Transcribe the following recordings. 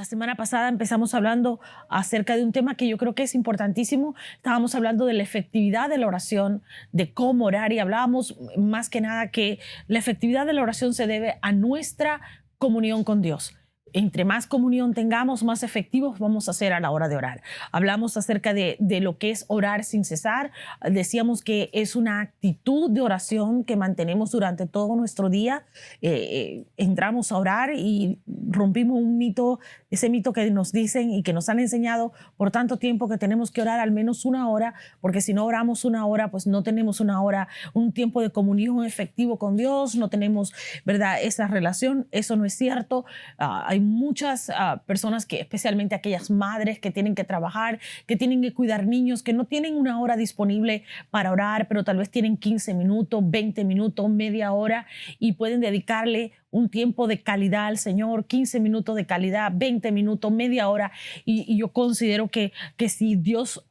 La semana pasada empezamos hablando acerca de un tema que yo creo que es importantísimo. Estábamos hablando de la efectividad de la oración, de cómo orar y hablábamos más que nada que la efectividad de la oración se debe a nuestra comunión con Dios. Entre más comunión tengamos, más efectivos vamos a ser a la hora de orar. Hablamos acerca de lo que es orar sin cesar. Decíamos que es una actitud de oración que mantenemos durante todo nuestro día. Entramos a orar y rompimos un mito, ese mito que nos dicen y que nos han enseñado por tanto tiempo que tenemos que orar al menos una hora, porque si no oramos una hora, pues no tenemos una hora, un tiempo de comunión efectivo con Dios, no tenemos, ¿verdad?, esa relación. Eso no es cierto. Hay muchas personas que, especialmente aquellas madres que tienen que trabajar, que tienen que cuidar niños, que no tienen una hora disponible para orar, pero tal vez tienen 15 minutos, 20 minutos, media hora y pueden dedicarle un tiempo de calidad al Señor, 15 minutos de calidad, 20 minutos, media hora. Y yo considero que si Dios,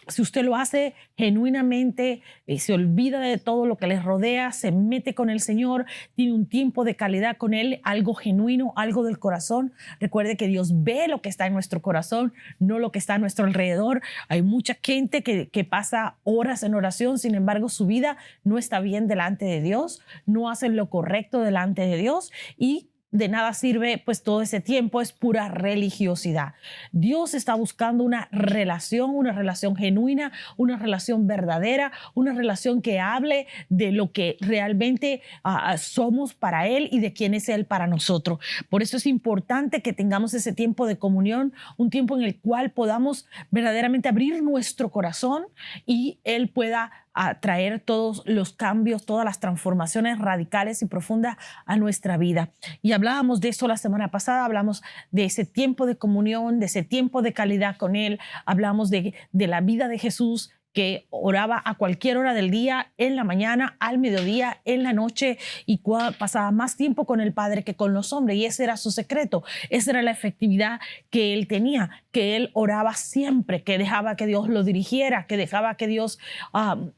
si usted lo hace genuinamente, se olvida de todo lo que les rodea, se mete con el Señor, tiene un tiempo de calidad con Él, algo genuino, algo del corazón. Recuerde que Dios ve lo que está en nuestro corazón, no lo que está a nuestro alrededor. Hay mucha gente que pasa horas en oración, sin embargo, su vida no está bien delante de Dios, no hacen lo correcto delante de Dios y de nada sirve, pues todo ese tiempo es pura religiosidad. Dios está buscando una relación genuina, una relación verdadera, una relación que hable de lo que realmente somos para Él y de quién es Él para nosotros. Por eso es importante que tengamos ese tiempo de comunión, un tiempo en el cual podamos verdaderamente abrir nuestro corazón y Él pueda traer todos los cambios, todas las transformaciones radicales y profundas a nuestra vida. Y hablábamos de eso la semana pasada, hablamos de ese tiempo de comunión, de ese tiempo de calidad con Él, hablamos de la vida de Jesús, que oraba a cualquier hora del día, en la mañana, al mediodía, en la noche, y pasaba más tiempo con el Padre que con los hombres, y ese era su secreto, esa era la efectividad que él tenía, que él oraba siempre, que dejaba que Dios lo dirigiera, que dejaba que Dios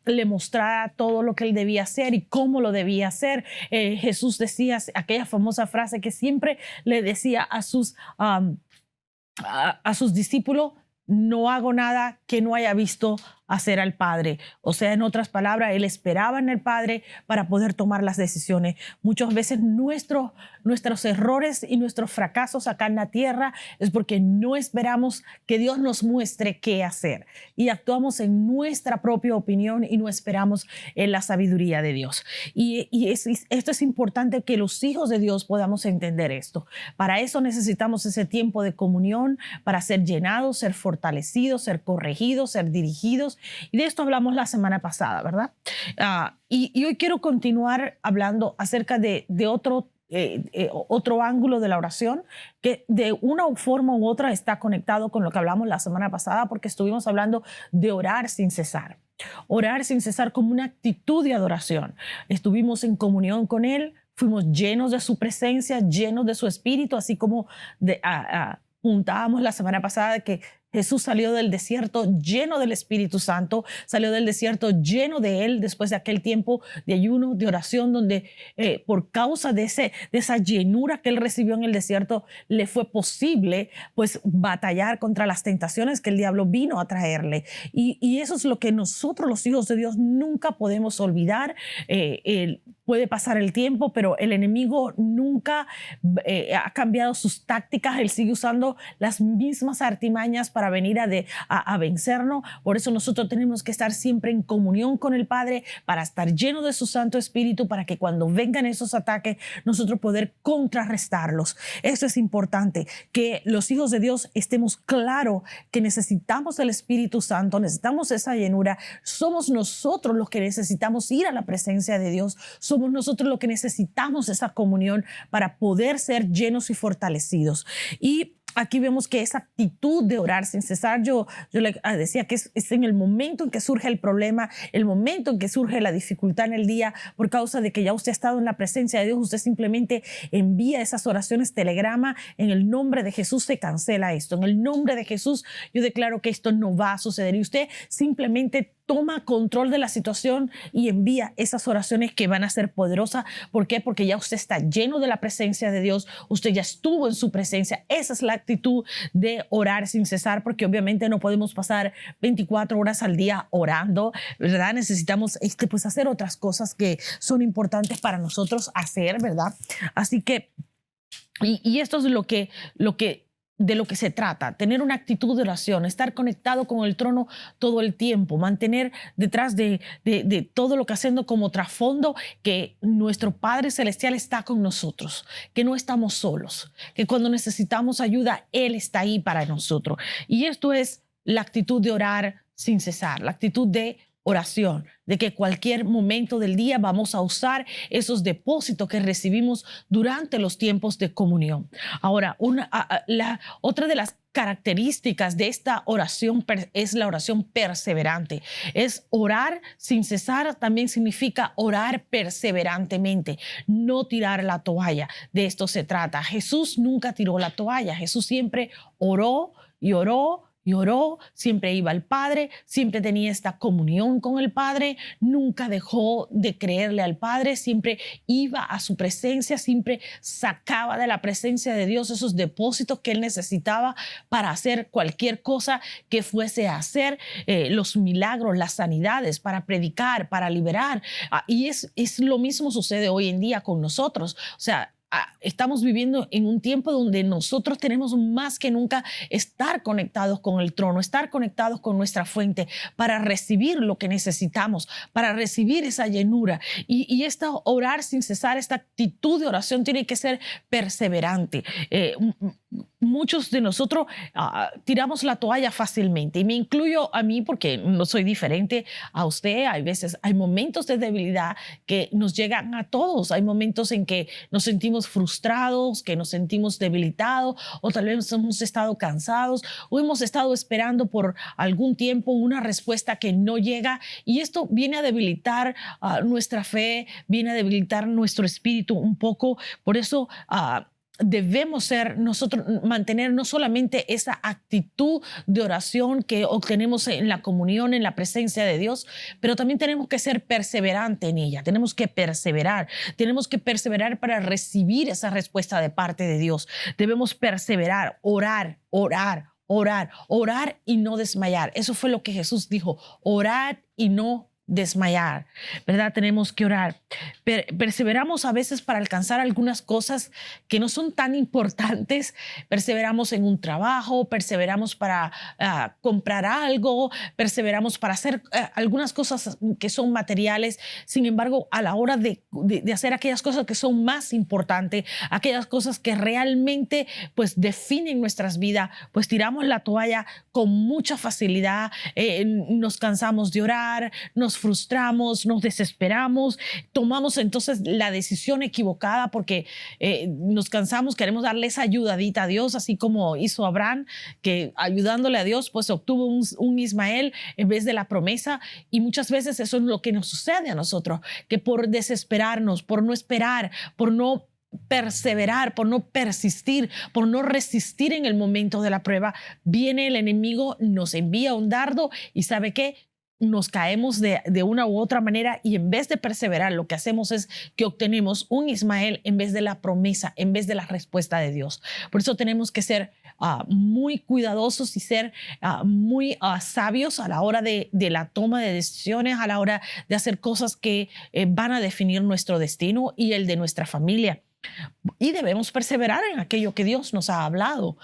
le mostrara todo lo que él debía hacer y cómo lo debía hacer. Jesús decía aquella famosa frase que siempre le decía a sus discípulos: no hago nada que no haya visto hacer al Padre. O sea, en otras palabras, él esperaba en el Padre para poder tomar las decisiones. Muchas veces nuestros errores y nuestros fracasos acá en la tierra es porque no esperamos que Dios nos muestre qué hacer y actuamos en nuestra propia opinión y no esperamos en la sabiduría de Dios. Esto es importante, que los hijos de Dios podamos entender esto. Para eso necesitamos ese tiempo de comunión, para ser llenados, ser fortalecidos, ser corregidos, ser dirigidos. Y de esto hablamos la semana pasada, ¿verdad? Y hoy quiero continuar hablando acerca de otro ángulo de la oración que de una forma u otra está conectado con lo que hablamos la semana pasada, porque estuvimos hablando de orar sin cesar. Orar sin cesar como una actitud de adoración. Estuvimos en comunión con Él, fuimos llenos de su presencia, llenos de su espíritu, así como apuntábamos la semana pasada de que Jesús salió del desierto lleno del Espíritu Santo, salió del desierto lleno de Él después de aquel tiempo de ayuno, de oración, donde por causa de esa llenura que Él recibió en el desierto, le fue posible pues batallar contra las tentaciones que el diablo vino a traerle. Y eso es lo que nosotros, los hijos de Dios, nunca podemos olvidar. Puede pasar el tiempo, pero el enemigo nunca ha cambiado sus tácticas. Él sigue usando las mismas artimañas para venir a vencernos. Por eso nosotros tenemos que estar siempre en comunión con el Padre, para estar llenos de su Santo Espíritu, para que cuando vengan esos ataques, nosotros poder contrarrestarlos. Eso es importante, que los hijos de Dios estemos claros que necesitamos el Espíritu Santo, necesitamos esa llenura. Somos nosotros los que necesitamos ir a la presencia de Dios. Somos nosotros los que necesitamos esa comunión para poder ser llenos y fortalecidos. Y aquí vemos que esa actitud de orar sin cesar, yo le decía que es en el momento en que surge el problema, el momento en que surge la dificultad en el día, por causa de que ya usted ha estado en la presencia de Dios, usted simplemente envía esas oraciones telegrama: en el nombre de Jesús se cancela esto, en el nombre de Jesús yo declaro que esto no va a suceder, y usted simplemente toma control de la situación y envía esas oraciones que van a ser poderosas. ¿Por qué? Porque ya usted está lleno de la presencia de Dios, usted ya estuvo en su presencia. Esa es la actitud de orar sin cesar, porque obviamente no podemos pasar 24 horas al día orando, ¿verdad? Necesitamos pues hacer otras cosas que son importantes para nosotros hacer, ¿verdad? Así que, y esto es de lo que se trata, tener una actitud de oración, estar conectado con el trono todo el tiempo, mantener detrás de todo lo que haciendo como trasfondo que nuestro Padre Celestial está con nosotros, que no estamos solos, que cuando necesitamos ayuda, Él está ahí para nosotros. Y esto es la actitud de orar sin cesar, la actitud de oración, de que cualquier momento del día vamos a usar esos depósitos que recibimos durante los tiempos de comunión. Ahora, otra de las características de esta oración es la oración perseverante. Es orar sin cesar, también significa orar perseverantemente, no tirar la toalla. De esto se trata. Jesús nunca tiró la toalla. Jesús siempre oró y oró y oró, siempre iba al Padre, siempre tenía esta comunión con el Padre, nunca dejó de creerle al Padre, siempre iba a su presencia, siempre sacaba de la presencia de Dios esos depósitos que él necesitaba para hacer cualquier cosa que fuese a hacer, los milagros, las sanidades, para predicar, para liberar. Y es lo mismo sucede hoy en día con nosotros. O sea, estamos viviendo en un tiempo donde nosotros tenemos más que nunca estar conectados con el trono, estar conectados con nuestra fuente para recibir lo que necesitamos, para recibir esa llenura. Y esta orar sin cesar, esta actitud de oración tiene que ser perseverante. Muchos de nosotros tiramos la toalla fácilmente, y me incluyo a mí porque no soy diferente a usted. Hay momentos de debilidad que nos llegan a todos. Hay momentos en que nos sentimos frustrados, que nos sentimos debilitados, o tal vez hemos estado cansados o hemos estado esperando por algún tiempo una respuesta que no llega, y esto viene a debilitar nuestra fe, viene a debilitar nuestro espíritu un poco. Por eso debemos mantener no solamente esa actitud de oración que obtenemos en la comunión, en la presencia de Dios, pero también tenemos que ser perseverantes en ella. Tenemos que perseverar para recibir esa respuesta de parte de Dios. Debemos perseverar, orar y no desmayar. Eso fue lo que Jesús dijo: orar y no desmayar, ¿verdad? Tenemos que orar. Perseveramos a veces para alcanzar algunas cosas que no son tan importantes. Perseveramos en un trabajo, perseveramos para comprar algo, perseveramos para hacer algunas cosas que son materiales. Sin embargo, a la hora de hacer aquellas cosas que son más importantes, aquellas cosas que realmente pues definen nuestras vidas, pues tiramos la toalla con mucha facilidad. Nos cansamos de orar, nos frustramos, nos desesperamos, tomamos entonces la decisión equivocada porque nos cansamos, queremos darle esa ayudadita a Dios, así como hizo Abraham, que ayudándole a Dios pues obtuvo un Ismael en vez de la promesa. Y muchas veces eso es lo que nos sucede a nosotros, que por desesperarnos, por no esperar, por no perseverar, por no persistir, por no resistir en el momento de la prueba, viene el enemigo, nos envía un dardo y ¿sabe qué? Nos caemos de una u otra manera, y en vez de perseverar, lo que hacemos es que obtenemos un Ismael en vez de la promesa, en vez de la respuesta de Dios. Por eso tenemos que ser muy cuidadosos y ser muy sabios a la hora de la toma de decisiones, a la hora de hacer cosas que van a definir nuestro destino y el de nuestra familia. Y debemos perseverar en aquello que Dios nos ha hablado.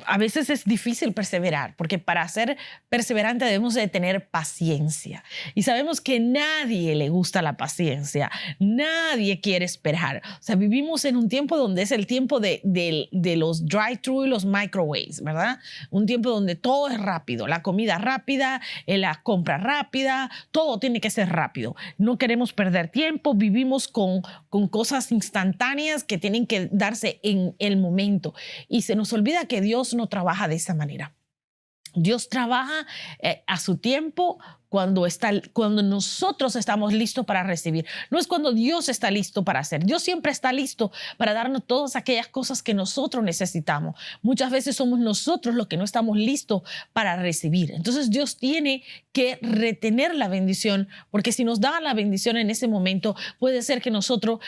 A veces es difícil perseverar, porque para ser perseverante debemos de tener paciencia. Y sabemos que nadie le gusta la paciencia, nadie quiere esperar. O sea, vivimos en un tiempo donde es el tiempo de los drive-thru y los microwaves, ¿verdad? Un tiempo donde todo es rápido, la comida rápida, la compra rápida, todo tiene que ser rápido. No queremos perder tiempo, vivimos con cosas instantáneas que tienen que darse en el momento. Y se nos olvida que Dios no trabaja de esa manera. Dios trabaja a su tiempo cuando nosotros estamos listos para recibir. No es cuando Dios está listo para hacer. Dios siempre está listo para darnos todas aquellas cosas que nosotros necesitamos. Muchas veces somos nosotros los que no estamos listos para recibir. Entonces Dios tiene que retener la bendición, porque si nos da la bendición en ese momento, puede ser que nosotros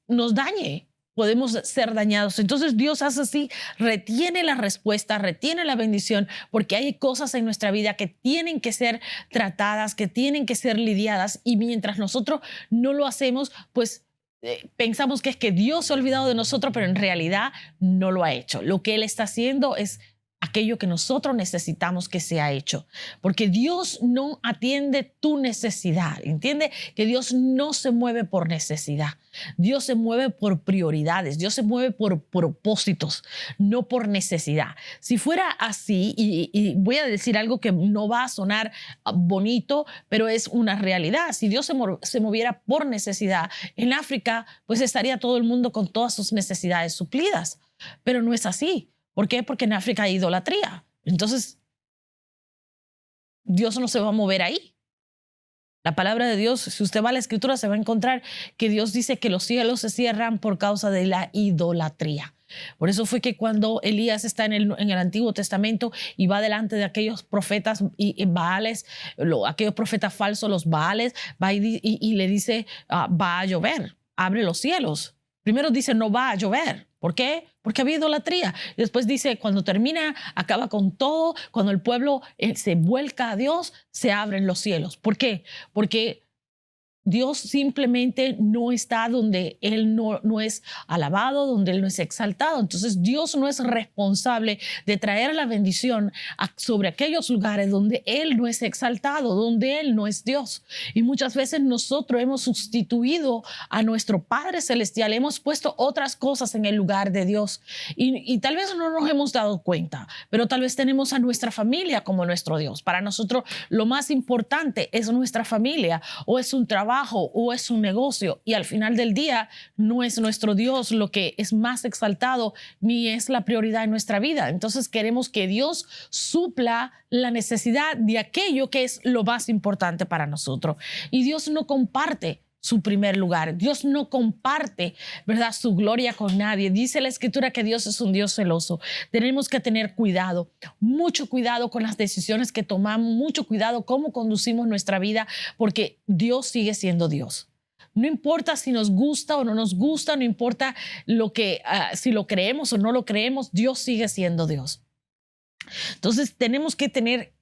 nos dañe. Podemos ser dañados. Entonces Dios hace así, retiene la respuesta, retiene la bendición, porque hay cosas en nuestra vida que tienen que ser tratadas, que tienen que ser lidiadas, y mientras nosotros no lo hacemos, pues pensamos que es que Dios se ha olvidado de nosotros, pero en realidad no lo ha hecho. Lo que Él está haciendo es aquello que nosotros necesitamos que sea hecho, porque Dios no atiende tu necesidad. Entiende que Dios no se mueve por necesidad. Dios se mueve por prioridades. Dios se mueve por propósitos, no por necesidad. Si fuera así, y voy a decir algo que no va a sonar bonito, pero es una realidad. Si Dios se moviera por necesidad, en África pues estaría todo el mundo con todas sus necesidades suplidas, pero no es así. ¿Por qué? Porque en África hay idolatría. Entonces, Dios no se va a mover ahí. La palabra de Dios, si usted va a la Escritura, se va a encontrar que Dios dice que los cielos se cierran por causa de la idolatría. Por eso fue que cuando Elías está en el Antiguo Testamento y va delante de aquellos profetas y Baales, aquellos profetas falsos, los Baales, va y le dice, va a llover, abre los cielos. Primero dice, no va a llover. ¿Por qué? Porque había idolatría. Y después dice, cuando termina, acaba con todo. Cuando el pueblo se vuelca a Dios, se abren los cielos. ¿Por qué? Porque Dios simplemente no está donde Él no es alabado, donde Él no es exaltado. Entonces Dios no es responsable de traer la bendición sobre aquellos lugares donde Él no es exaltado, donde Él no es Dios. Y muchas veces nosotros hemos sustituido a nuestro Padre Celestial, hemos puesto otras cosas en el lugar de Dios. Y tal vez no nos hemos dado cuenta, pero tal vez tenemos a nuestra familia como nuestro Dios. Para nosotros lo más importante es nuestra familia, o es un trabajo, o es un negocio, y al final del día no es nuestro Dios lo que es más exaltado ni es la prioridad en nuestra vida. Entonces queremos que Dios supla la necesidad de aquello que es lo más importante para nosotros, y Dios no comparte su primer lugar. Dios no comparte, ¿verdad?, su gloria con nadie. Dice la Escritura que Dios es un Dios celoso. Tenemos que tener cuidado, mucho cuidado con las decisiones que tomamos, mucho cuidado cómo conducimos nuestra vida, porque Dios sigue siendo Dios. No importa si nos gusta o no nos gusta, no importa si lo creemos o no lo creemos, Dios sigue siendo Dios. Entonces tenemos que tener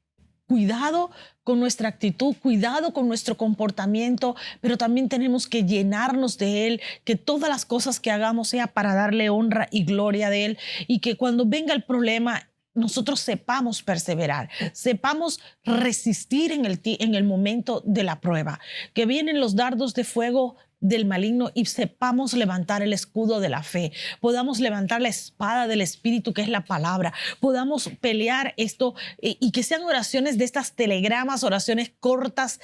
cuidado con nuestra actitud, cuidado con nuestro comportamiento, pero también tenemos que llenarnos de Él, que todas las cosas que hagamos sea para darle honra y gloria de Él, y que cuando venga el problema nosotros sepamos perseverar, sepamos resistir en el momento de la prueba, que vienen los dardos de fuego del maligno y sepamos levantar el escudo de la fe, podamos levantar la espada del Espíritu, que es la palabra, podamos pelear esto, y que sean oraciones de estas telegramas, oraciones cortas,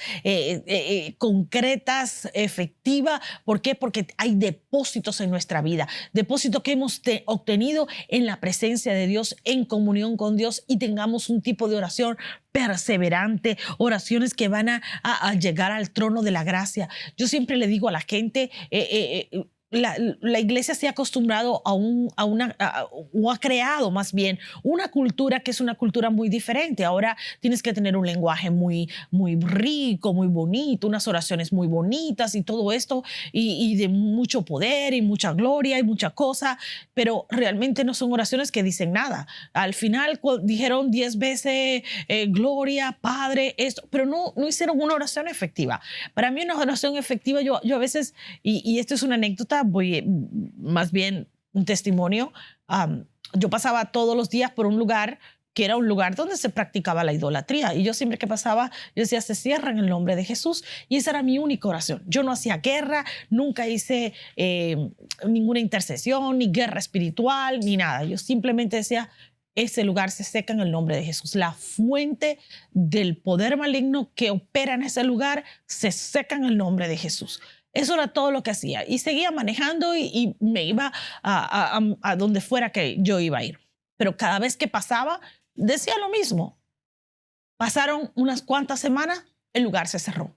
concretas, efectivas. ¿Por qué? Porque hay depósitos en nuestra vida, depósitos que hemos obtenido en la presencia de Dios, en comunión con Dios, y tengamos un tipo de oración perseverante, oraciones que van a llegar al trono de la gracia. Yo siempre le digo a la gente, la iglesia se ha acostumbrado o ha creado más bien una cultura que es una cultura muy diferente. Ahora tienes que tener un lenguaje muy, muy rico, muy bonito, unas oraciones muy bonitas y todo esto, y de mucho poder y mucha gloria y mucha cosa, pero realmente no son oraciones que dicen nada. Al final dijeron 10 veces gloria, Padre, esto, pero no hicieron una oración efectiva. Para mí una oración efectiva, yo a veces, y esto es una anécdota, más bien un testimonio. Yo pasaba todos los días por un lugar que era un lugar donde se practicaba la idolatría, y yo siempre que pasaba, yo decía, se cierra en el nombre de Jesús, y esa era mi única oración. Yo no hacía guerra, nunca hice ninguna intercesión, ni guerra espiritual, ni nada. Yo simplemente decía, ese lugar se seca en el nombre de Jesús. La fuente del poder maligno que opera en ese lugar se seca en el nombre de Jesús. Eso era todo lo que hacía, y seguía manejando y me iba a donde fuera que yo iba a ir. Pero cada vez que pasaba, decía lo mismo. Pasaron unas cuantas semanas, el lugar se cerró.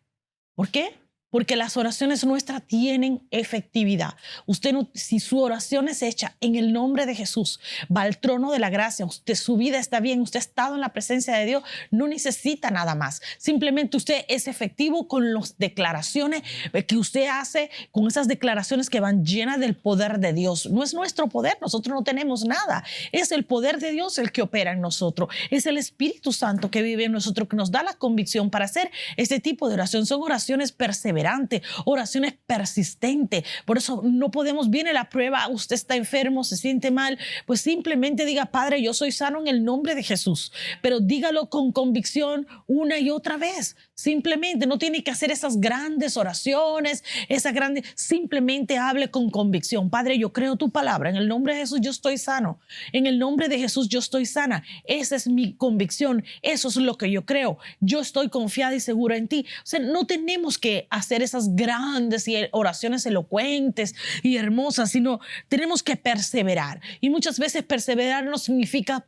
¿Por qué? Porque las oraciones nuestras tienen efectividad. Usted no, si su oración es hecha en el nombre de Jesús, va al trono de la gracia, su vida está bien, usted ha estado en la presencia de Dios, no necesita nada más. Simplemente usted es efectivo con las declaraciones que usted hace, con esas declaraciones que van llenas del poder de Dios. No es nuestro poder, nosotros no tenemos nada. Es el poder de Dios el que opera en nosotros. Es el Espíritu Santo que vive en nosotros, que nos da la convicción para hacer este tipo de oración. Son oraciones perseverantes, oraciones persistentes. Por eso no podemos, viene la prueba, usted está enfermo, se siente mal, pues simplemente diga: Padre, yo soy sano en el nombre de Jesús. Pero dígalo con convicción una y otra vez. Simplemente no tiene que hacer esas grandes oraciones, simplemente hable con convicción. Padre, yo creo tu palabra. En el nombre de Jesús yo estoy sano. En el nombre de Jesús yo estoy sana. Esa es mi convicción. Eso es lo que yo creo. Yo estoy confiada y segura en ti. O sea, no tenemos que hacer esas grandes oraciones elocuentes y hermosas, sino tenemos que perseverar. Y muchas veces perseverar no significa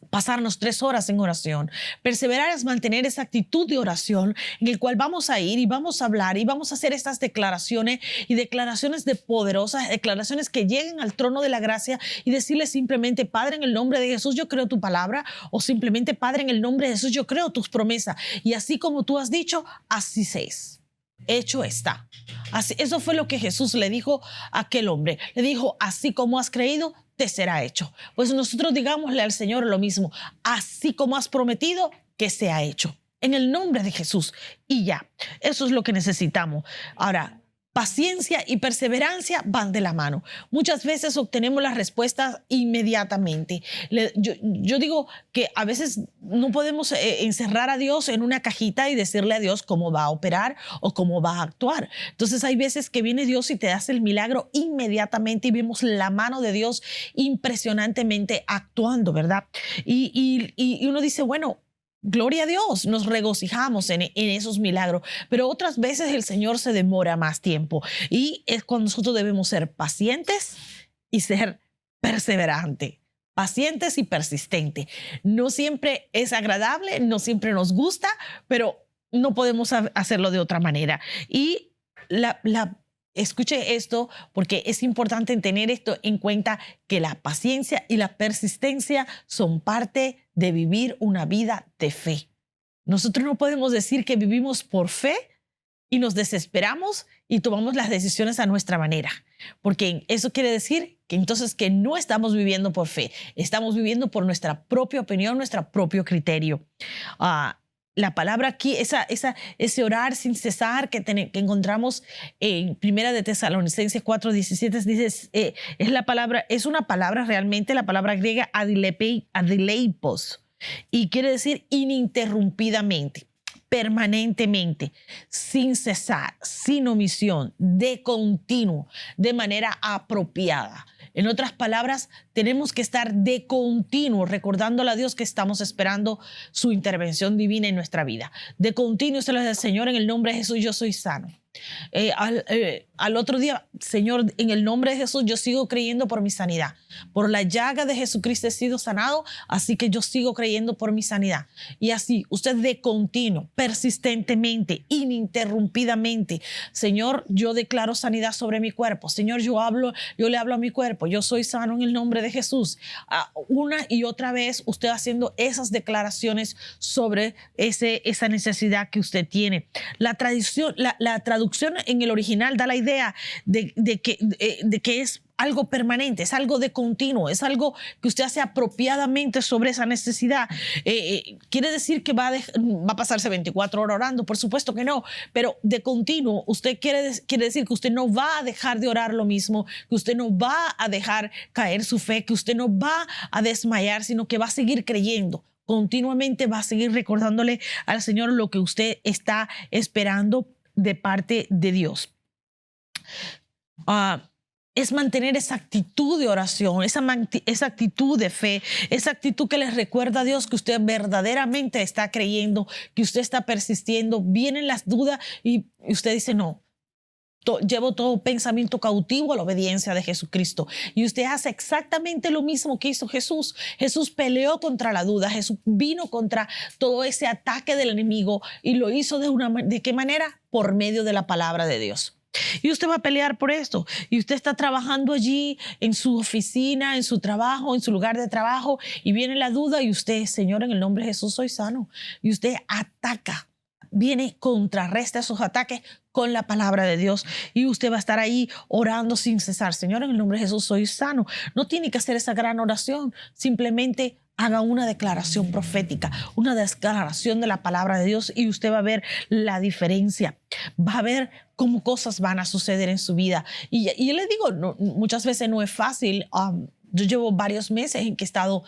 pasarnos 3 horas en oración. Perseverar es mantener esa actitud de oración en el cual vamos a ir y vamos a hablar y vamos a hacer estas declaraciones, y declaraciones de poderosas, declaraciones que lleguen al trono de la gracia, y decirle simplemente: Padre, en el nombre de Jesús yo creo tu palabra, o simplemente: Padre, en el nombre de Jesús yo creo tus promesas, y así como tú has dicho, así se es. Hecho está. Así, eso fue lo que Jesús le dijo a aquel hombre. Le dijo: así como has creído, te será hecho. Pues nosotros digámosle al Señor lo mismo: así como has prometido, que sea hecho. En el nombre de Jesús. Y ya, eso es lo que necesitamos. Ahora, paciencia y perseverancia van de la mano. Muchas veces obtenemos las respuestas inmediatamente. Yo digo que a veces no podemos encerrar a Dios en una cajita y decirle a Dios cómo va a operar o cómo va a actuar. Entonces hay veces que viene Dios y te hace el milagro inmediatamente, y vemos la mano de Dios impresionantemente actuando, ¿verdad? Y uno dice: bueno, gloria a Dios, nos regocijamos en esos milagros, pero otras veces el Señor se demora más tiempo, y es cuando nosotros debemos ser pacientes y ser perseverantes. Pacientes y persistentes. No siempre es agradable, no siempre nos gusta, pero no podemos hacerlo de otra manera. Y escuche esto, porque es importante tener esto en cuenta, que la paciencia y la persistencia son parte de vivir una vida de fe. Nosotros no podemos decir que vivimos por fe y nos desesperamos y tomamos las decisiones a nuestra manera, porque eso quiere decir que entonces que no estamos viviendo por fe, estamos viviendo por nuestra propia opinión, nuestro propio criterio. La palabra aquí, ese orar sin cesar que encontramos en Primera de Tesalonicenses 4:17, dice, es una palabra realmente, la palabra griega adileipos, y quiere decir ininterrumpidamente, permanentemente, sin cesar, sin omisión, de continuo, de manera apropiada. En otras palabras, tenemos que estar de continuo recordándole a Dios que estamos esperando su intervención divina en nuestra vida. De continuo se lo dice: Señor, en el nombre de Jesús yo soy sano. Al otro día: Señor, en el nombre de Jesús yo sigo creyendo por mi sanidad. Por la llaga de Jesucristo he sido sanado, así que yo sigo creyendo por mi sanidad. Y así, usted de continuo, persistentemente, ininterrumpidamente: Señor, yo declaro sanidad sobre mi cuerpo. Señor, yo le hablo a mi cuerpo: yo soy sano en el nombre de Jesús. Una y otra vez usted haciendo esas declaraciones sobre esa necesidad que usted tiene. La traducción en el original da la idea de que es algo permanente, es algo de continuo, es algo que usted hace apropiadamente sobre esa necesidad. ¿Quiere decir que va a pasarse 24 horas orando? Por supuesto que no, pero de continuo usted quiere decir que usted no va a dejar de orar lo mismo, que usted no va a dejar caer su fe, que usted no va a desmayar, sino que va a seguir creyendo. Continuamente va a seguir recordándole al Señor lo que usted está esperando de parte de Dios. Es mantener esa actitud de oración, esa actitud de fe, esa actitud que les recuerda a Dios que usted verdaderamente está creyendo, que usted está persistiendo. Vienen las dudas y usted dice: no, llevo todo pensamiento cautivo a la obediencia de Jesucristo. Y usted hace exactamente lo mismo que hizo Jesús. Jesús peleó contra la duda. Jesús vino contra todo ese ataque del enemigo y lo hizo ¿de qué manera? Por medio de la palabra de Dios. Y usted va a pelear por esto. Y usted está trabajando allí en su oficina, en su trabajo, en su lugar de trabajo, y viene la duda y usted, Señor, en el nombre de Jesús soy sano. Y usted ataca, contrarresta esos ataques con la palabra de Dios, y usted va a estar ahí orando sin cesar. Señor, en el nombre de Jesús soy sano. No tiene que hacer esa gran oración, simplemente haga una declaración profética, una declaración de la palabra de Dios, y usted va a ver la diferencia. Va a ver cómo cosas van a suceder en su vida. Y le digo, muchas veces no es fácil. Yo llevo varios meses en que he estado,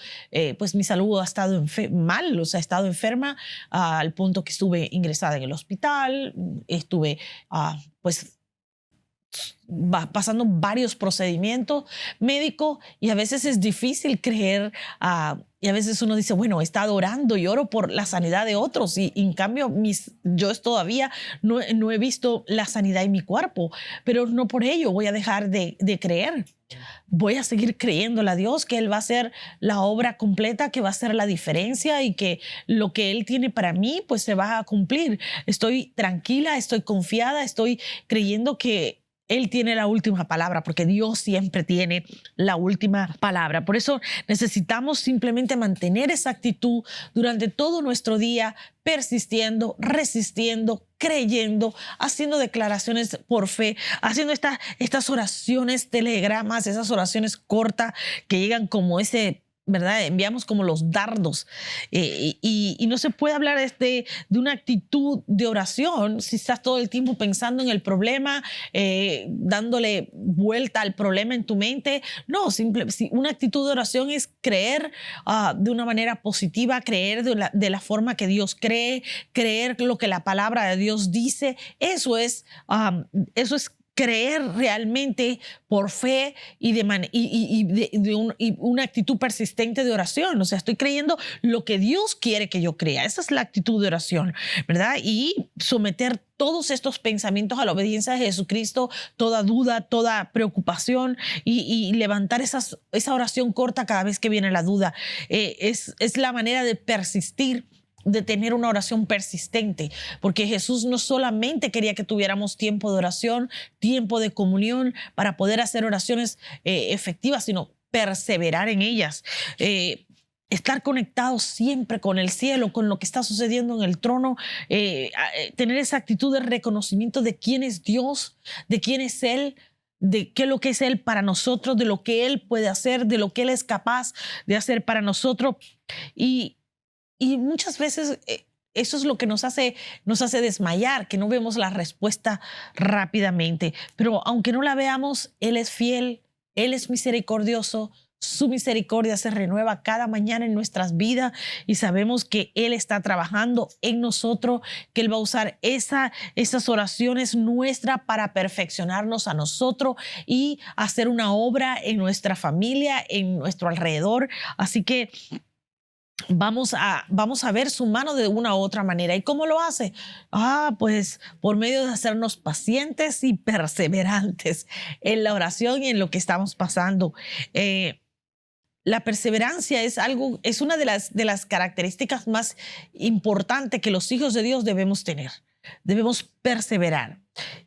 pues mi salud ha estado mal, o sea, he estado enferma al punto que estuve ingresada en el hospital, estuve, pues, pasando varios procedimientos médicos, y a veces es difícil creer, y a veces uno dice, bueno, he estado orando y oro por la sanidad de otros, y en cambio yo todavía no he visto la sanidad en mi cuerpo, pero no por ello voy a dejar de creer. Voy a seguir creyéndole a Dios que Él va a hacer la obra completa, que va a hacer la diferencia, y que lo que Él tiene para mí pues se va a cumplir. Estoy tranquila, estoy confiada, estoy creyendo que Él tiene la última palabra, porque Dios siempre tiene la última palabra. Por eso necesitamos simplemente mantener esa actitud durante todo nuestro día, persistiendo, resistiendo, creyendo, haciendo declaraciones por fe, haciendo estas oraciones, telegramas, esas oraciones cortas que llegan como ese, ¿verdad? Enviamos como los dardos, y no se puede hablar de una actitud de oración si estás todo el tiempo pensando en el problema, dándole vuelta al problema en tu mente. No, una actitud de oración es creer de una manera positiva, creer de la forma que Dios cree, creer lo que la palabra de Dios dice. Eso es creer realmente por fe y una actitud persistente de oración. O sea, estoy creyendo lo que Dios quiere que yo crea. Esa es la actitud de oración, ¿verdad? Y someter todos estos pensamientos a la obediencia de Jesucristo, toda duda, toda preocupación, y levantar esa oración corta cada vez que viene la duda. Es la manera de persistir, de tener una oración persistente, porque Jesús no solamente quería que tuviéramos tiempo de oración, tiempo de comunión para poder hacer oraciones efectivas, sino perseverar en ellas. Estar conectados siempre con el cielo, con lo que está sucediendo en el trono, tener esa actitud de reconocimiento de quién es Dios, de quién es Él, de qué es lo que es Él para nosotros, de lo que Él puede hacer, de lo que Él es capaz de hacer para nosotros. Y muchas veces eso es lo que nos hace desmayar, que no vemos la respuesta rápidamente. Pero aunque no la veamos, Él es fiel, Él es misericordioso. Su misericordia se renueva cada mañana en nuestras vidas, y sabemos que Él está trabajando en nosotros, que Él va a usar esas oraciones nuestras para perfeccionarnos a nosotros y hacer una obra en nuestra familia, en nuestro alrededor. Así que vamos a ver su mano de una u otra manera. ¿Y cómo lo hace? Pues por medio de hacernos pacientes y perseverantes en la oración y en lo que estamos pasando. La perseverancia es una de las características más importantes que los hijos de Dios debemos tener. Debemos perseverar.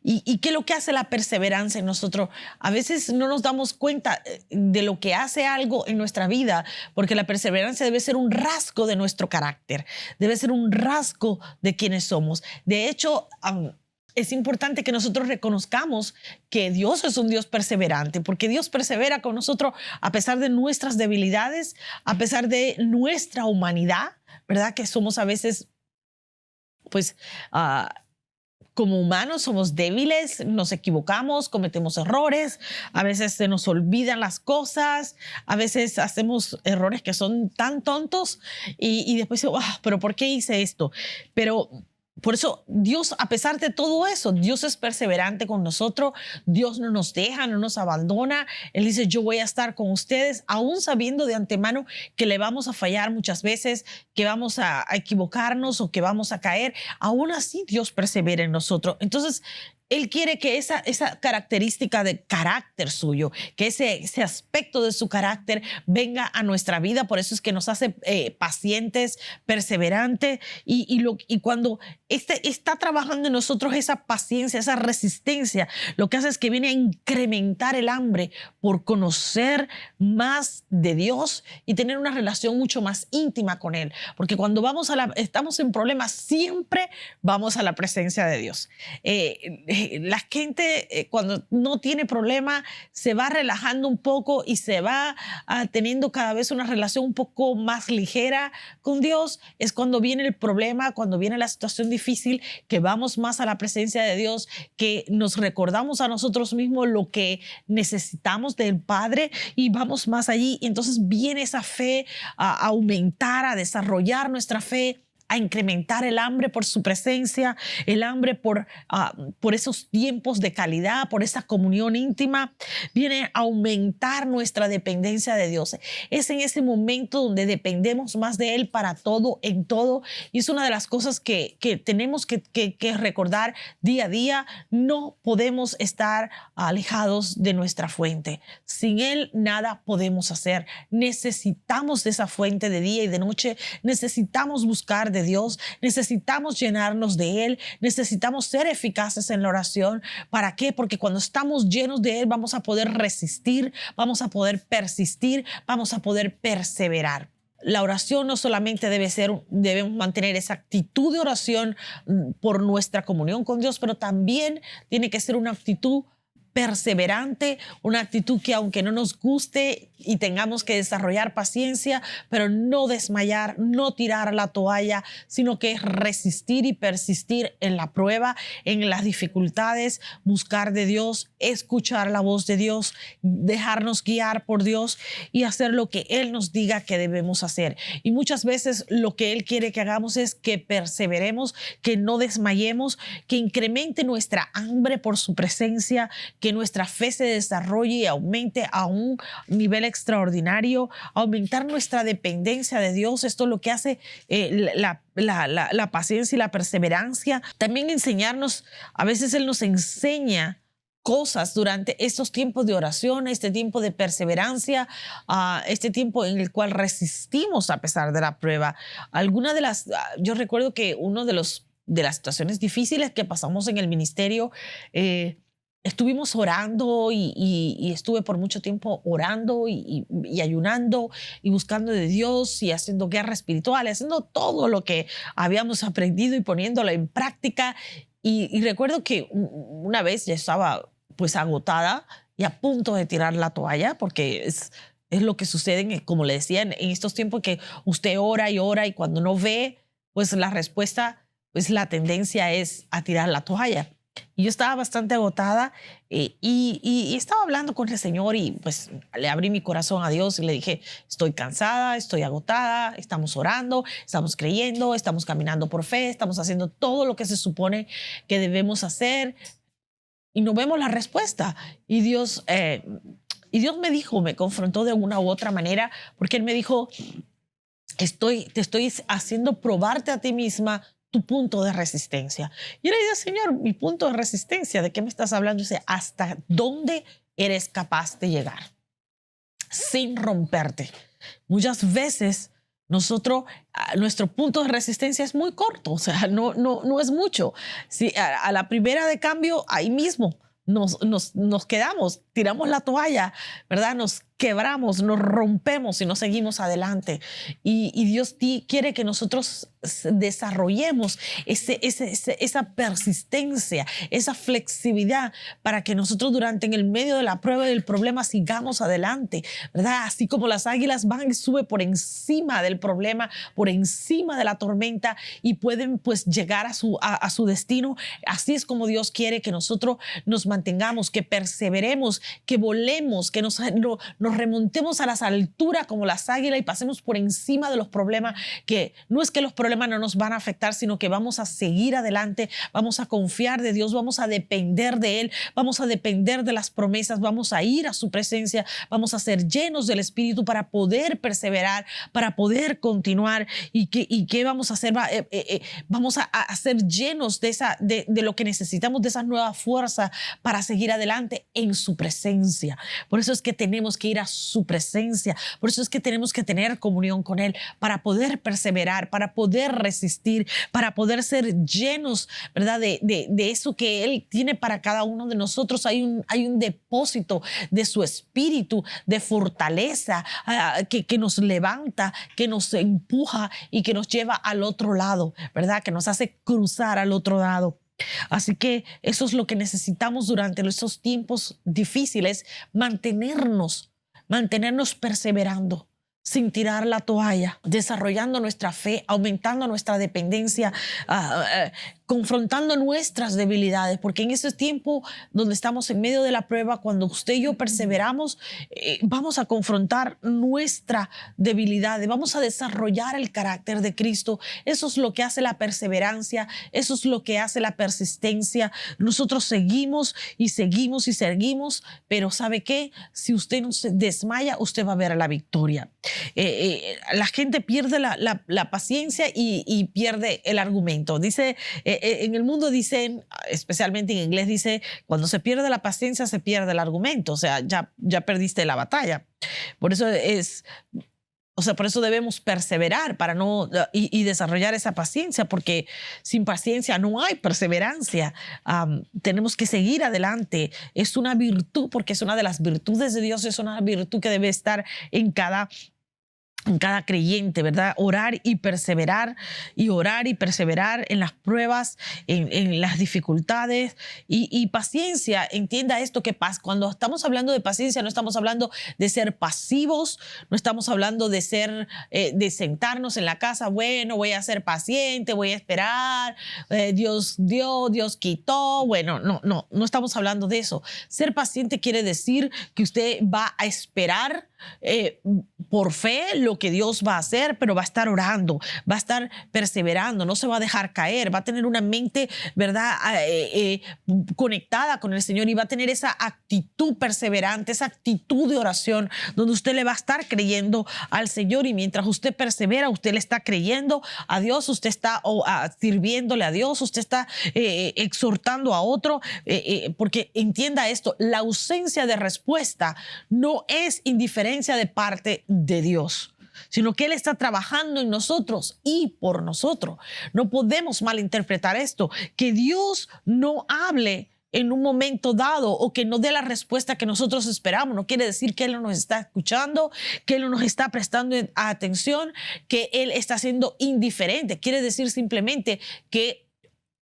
¿Y qué es lo que hace la perseverancia en nosotros? A veces no nos damos cuenta de lo que hace algo en nuestra vida, porque la perseverancia debe ser un rasgo de nuestro carácter, debe ser un rasgo de quienes somos. De hecho, es importante que nosotros reconozcamos que Dios es un Dios perseverante, porque Dios persevera con nosotros a pesar de nuestras debilidades, a pesar de nuestra humanidad, ¿verdad? Que somos a veces, pues, como humanos somos débiles, nos equivocamos, cometemos errores, a veces se nos olvidan las cosas, a veces hacemos errores que son tan tontos, y después digo, pero ¿por qué hice esto? Pero por eso Dios, a pesar de todo eso, Dios es perseverante con nosotros. Dios no nos deja, no nos abandona. Él dice, yo voy a estar con ustedes, aún sabiendo de antemano que le vamos a fallar muchas veces, que vamos a equivocarnos o que vamos a caer. Aún así Dios persevera en nosotros. Entonces, Él quiere que esa característica de carácter suyo, que ese aspecto de su carácter venga a nuestra vida. Por eso es que nos hace pacientes, perseverantes. Y cuando está trabajando en nosotros esa paciencia, esa resistencia, lo que hace es que viene a incrementar el hambre por conocer más de Dios y tener una relación mucho más íntima con Él. Porque cuando estamos en problemas, siempre vamos a la presencia de Dios. La gente cuando no tiene problema se va relajando un poco y se va teniendo cada vez una relación un poco más ligera con Dios. Es cuando viene el problema, cuando viene la situación difícil, que vamos más a la presencia de Dios, que nos recordamos a nosotros mismos lo que necesitamos del Padre y vamos más allí. Y entonces viene esa fe a aumentar, a desarrollar nuestra fe, a incrementar el hambre por su presencia, el hambre por esos tiempos de calidad, por esa comunión íntima. Viene a aumentar nuestra dependencia de Dios. Es en ese momento donde dependemos más de Él para todo, en todo. Y es una de las cosas que tenemos que recordar día a día. No podemos estar alejados de nuestra fuente. Sin Él nada podemos hacer. Necesitamos de esa fuente de día y de noche. Necesitamos buscar de Dios, necesitamos llenarnos de Él, necesitamos ser eficaces en la oración. ¿Para qué? Porque cuando estamos llenos de Él vamos a poder resistir, vamos a poder persistir, vamos a poder perseverar. La oración no solamente debemos mantener esa actitud de oración por nuestra comunión con Dios, pero también tiene que ser una actitud perseverante, una actitud que aunque no nos guste y tengamos que desarrollar paciencia, pero no desmayar, no tirar la toalla, sino que resistir y persistir en la prueba, en las dificultades, buscar de Dios, escuchar la voz de Dios, dejarnos guiar por Dios y hacer lo que Él nos diga que debemos hacer. Y muchas veces lo que Él quiere que hagamos es que perseveremos, que no desmayemos, que incremente nuestra hambre por su presencia, que nuestra fe se desarrolle y aumente a un nivel extraordinario, aumentar nuestra dependencia de Dios. Esto es lo que hace la paciencia y la perseverancia. También enseñarnos, a veces Él nos enseña cosas durante estos tiempos de oración, este tiempo de perseverancia, este tiempo en el cual resistimos a pesar de la prueba. Yo recuerdo que uno de las situaciones difíciles que pasamos en el ministerio, estuvimos orando y estuve por mucho tiempo orando y ayunando y buscando de Dios y haciendo guerra espiritual, haciendo todo lo que habíamos aprendido y poniéndolo en práctica. Y recuerdo que una vez ya estaba pues agotada y a punto de tirar la toalla, porque es lo que sucede, como le decía, en estos tiempos que usted ora y cuando no ve pues la respuesta, pues la tendencia es a tirar la toalla. Y yo estaba bastante agotada y estaba hablando con el Señor y pues le abrí mi corazón a Dios y le dije, estoy cansada, estoy agotada, estamos orando, estamos creyendo, estamos caminando por fe, estamos haciendo todo lo que se supone que debemos hacer y no vemos la respuesta. Y Dios me dijo, me confrontó de una u otra manera, porque Él me dijo, te estoy haciendo probarte a ti misma tu punto de resistencia. Y yo le dije, Señor, mi punto de resistencia, ¿de qué me estás hablando? Dice, ¿hasta dónde eres capaz de llegar sin romperte? Muchas veces nuestro punto de resistencia es muy corto, o sea, no es mucho. Si a la primera de cambio, ahí mismo nos quedamos, tiramos la toalla, ¿verdad? Nos quebramos, nos rompemos y no seguimos adelante. Y Dios quiere que nosotros desarrollemos esa persistencia, esa flexibilidad para que nosotros en el medio de la prueba y del problema sigamos adelante, ¿verdad? Así como las águilas van y suben por encima del problema, por encima de la tormenta y pueden pues llegar a su destino. Así es como Dios quiere que nosotros nos mantengamos, que perseveremos, que volemos, que nos nos remontemos a las alturas como las águilas y pasemos por encima de los problemas, que no es que los problemas no nos van a afectar, sino que vamos a seguir adelante, vamos a confiar de Dios, vamos a depender de Él, vamos a depender de las promesas, vamos a ir a su presencia, vamos a ser llenos del Espíritu para poder perseverar, para poder continuar. ¿Y qué vamos a hacer? Vamos a ser llenos de lo que necesitamos, de esa nueva fuerza para seguir adelante en su presencia. Por eso es que tenemos que ir a su presencia, por eso es que tenemos que tener comunión con Él para poder perseverar, para poder resistir, para poder ser llenos, ¿verdad? De eso que Él tiene para cada uno de nosotros. Hay un depósito de su Espíritu, de fortaleza, que nos levanta, que nos empuja y que nos lleva al otro lado, ¿verdad? Que nos hace cruzar al otro lado. Así que eso es lo que necesitamos durante esos tiempos difíciles, mantenernos perseverando, sin tirar la toalla, desarrollando nuestra fe, aumentando nuestra dependencia, confrontando nuestras debilidades, porque en ese tiempo donde estamos en medio de la prueba, cuando usted y yo perseveramos, vamos a confrontar nuestra debilidad, vamos a desarrollar el carácter de Cristo. Eso es lo que hace la perseverancia, eso es lo que hace la persistencia. Nosotros seguimos y seguimos y seguimos, pero ¿sabe qué? Si usted no se desmaya, usted va a ver la victoria. La gente pierde la paciencia y pierde el argumento. Dice, en el mundo dicen, especialmente en inglés, dice, cuando se pierde la paciencia se pierde el argumento. O sea, ya perdiste la batalla. Por eso por eso debemos perseverar para no y desarrollar esa paciencia, porque sin paciencia no hay perseverancia. Tenemos que seguir adelante. Es una virtud, porque es una de las virtudes de Dios, es una virtud que debe estar en cada creyente, ¿verdad? Orar y perseverar en las pruebas, en las dificultades y paciencia. Entienda esto, que cuando estamos hablando de paciencia no estamos hablando de ser pasivos, no estamos hablando de sentarnos en la casa, bueno, voy a ser paciente, voy a esperar, Dios dio, Dios quitó. Bueno, no estamos hablando de eso. Ser paciente quiere decir que usted va a esperar por fe lo que Dios va a hacer, pero va a estar orando, va a estar perseverando, no se va a dejar caer, va a tener una mente, ¿verdad? Conectada con el Señor, y va a tener esa actitud perseverante, esa actitud de oración, donde usted le va a estar creyendo al Señor, y mientras usted persevera, usted le está creyendo a Dios, usted está sirviéndole a Dios, usted está exhortando a otro, porque entienda esto, la ausencia de respuesta no es indiferencia de parte de Dios, sino que Él está trabajando en nosotros y por nosotros. No podemos malinterpretar esto, que Dios no hable en un momento dado o que no dé la respuesta que nosotros esperamos. No quiere decir que Él no nos está escuchando, que Él no nos está prestando atención, que Él está siendo indiferente. Quiere decir simplemente que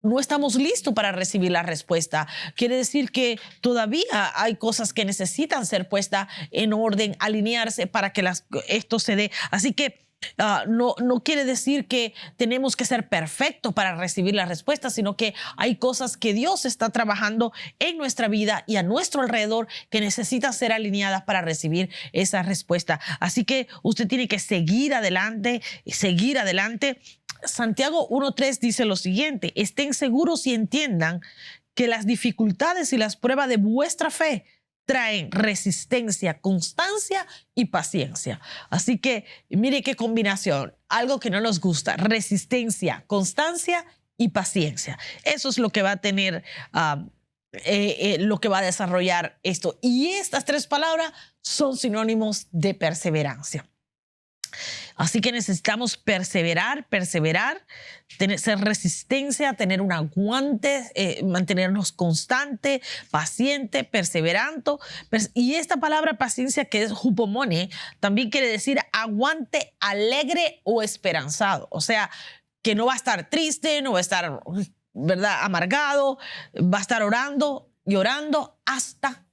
no estamos listos para recibir la respuesta. Quiere decir que todavía hay cosas que necesitan ser puestas en orden, alinearse para que esto se dé. Así que no quiere decir que tenemos que ser perfectos para recibir la respuesta, sino que hay cosas que Dios está trabajando en nuestra vida y a nuestro alrededor que necesitan ser alineadas para recibir esa respuesta. Así que usted tiene que seguir adelante y seguir adelante. Santiago 1:3 dice lo siguiente: estén seguros y entiendan que las dificultades y las pruebas de vuestra fe traen resistencia, constancia y paciencia. Así que mire qué combinación, algo que no nos gusta: resistencia, constancia y paciencia. Eso es lo que va a tener, lo que va a desarrollar esto. Y estas tres palabras son sinónimos de perseverancia. Así que necesitamos perseverar, ser resistencia, tener un aguante, mantenernos constante, paciente, perseverando. Y esta palabra paciencia, que es hupomone, también quiere decir aguante alegre o esperanzado. O sea, que no va a estar triste, no va a estar, ¿verdad?, amargado, va a estar orando y orando hasta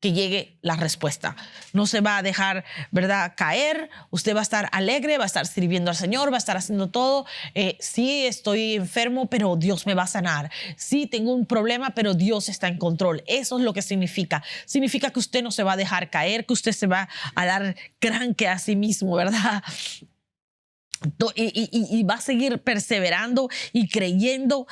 que llegue la respuesta. No se va a dejar, ¿verdad?, caer. Usted va a estar alegre, va a estar sirviendo al Señor, va a estar haciendo todo. Sí, estoy enfermo, pero Dios me va a sanar. Sí, tengo un problema, pero Dios está en control. Eso es lo que significa. Significa que usted no se va a dejar caer, que usted se va a dar cranque a sí mismo, ¿verdad? Y va a seguir perseverando y creyendo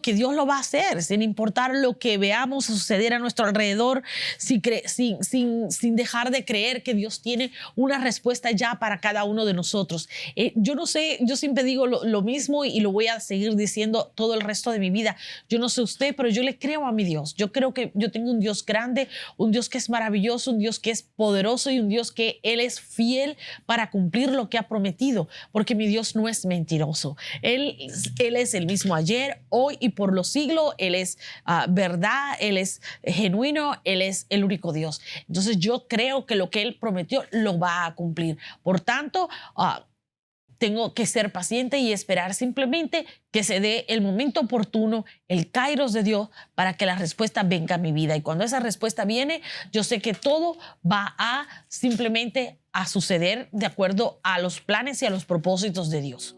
que Dios lo va a hacer, sin importar lo que veamos suceder a nuestro alrededor, sin dejar de creer que Dios tiene una respuesta ya para cada uno de nosotros. Yo no sé, yo siempre digo lo mismo y lo voy a seguir diciendo todo el resto de mi vida. Yo no sé usted, pero yo le creo a mi Dios. Yo creo que yo tengo un Dios grande, un Dios que es maravilloso, un Dios que es poderoso y un Dios que Él es fiel para cumplir lo que ha prometido, porque mi Dios no es mentiroso. Él es el mismo ayer, hoy y por los siglos. Él es verdad, Él es genuino, Él es el único Dios. Entonces yo creo que lo que Él prometió lo va a cumplir. Por tanto, tengo que ser paciente y esperar simplemente que se dé el momento oportuno, el kairos de Dios, para que la respuesta venga a mi vida. Y cuando esa respuesta viene, yo sé que todo va a simplemente a suceder de acuerdo a los planes y a los propósitos de Dios.